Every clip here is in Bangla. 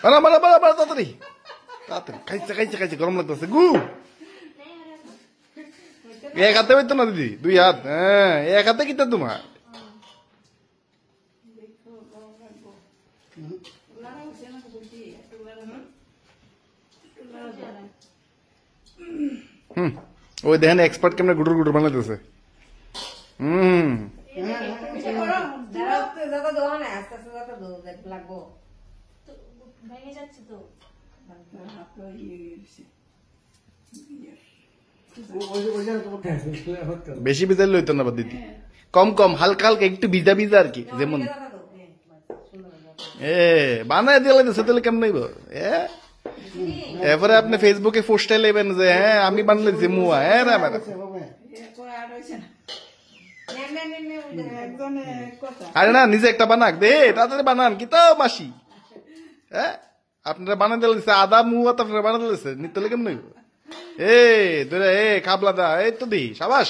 বানা বানা বানা বানা তাড়াতাড়ি তাড়াতাড়ি খাইছে খাইছে খাইছে গরম লাগতেছে গু এক হাতে হইতো না দিদি দুই হাত হ্যাঁ এক হাতে কিতা তোমার ওই দেখেন এক্সপার্ট কেমন গুটুর গুটুর বানাইতেছে বেশি ভিজা লইতো না দিদি কম কম হালকা হালকা একটু ভিজা ভিজা আর কি যেমন বানায় দিয়ে লাগতেছে তাহলে কেমন নেইব এরপরে আপনি ফেসবুকে পোস্টে লেবেন যে হ্যাঁ আমি বানাইছি মুয়া হ্যাঁ রে ম্যাডাম আরে না নিজে একটা বানাক দে তাড়াতাড়ি বানান কি তো মাসি হ্যাঁ আপনারা বানাই দিলেছে আদা মুয়া তো আপনারা বানাই দিলেছে নিতে কেমন নেইব ধরে খাবলা দা এই তো দি সাবাস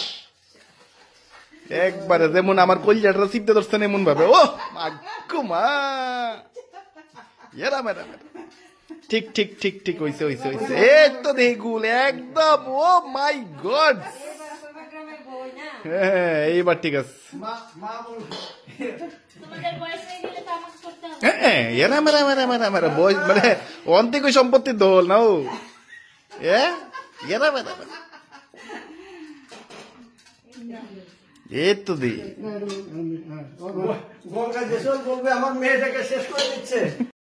একবারে যেমন আমার কলজাটা চিপতে ধরছেন এমন ভাবে ও মা এরা ম্যাডাম ঠিক ঠিক ঠিক ঠিক হইছে হইছে হইছে এই তো দেখুন একদম ও মাই গড হ্যাঁ এইবার ঠিক আছে এরা মেরা মেরা মেরা মেরা বয়স মানে অন্তিক সম্পত্তির দোল না ও এরা মেরা মেরা এই তো দি বলবে আমার মেয়েটাকে শেষ করে দিচ্ছে।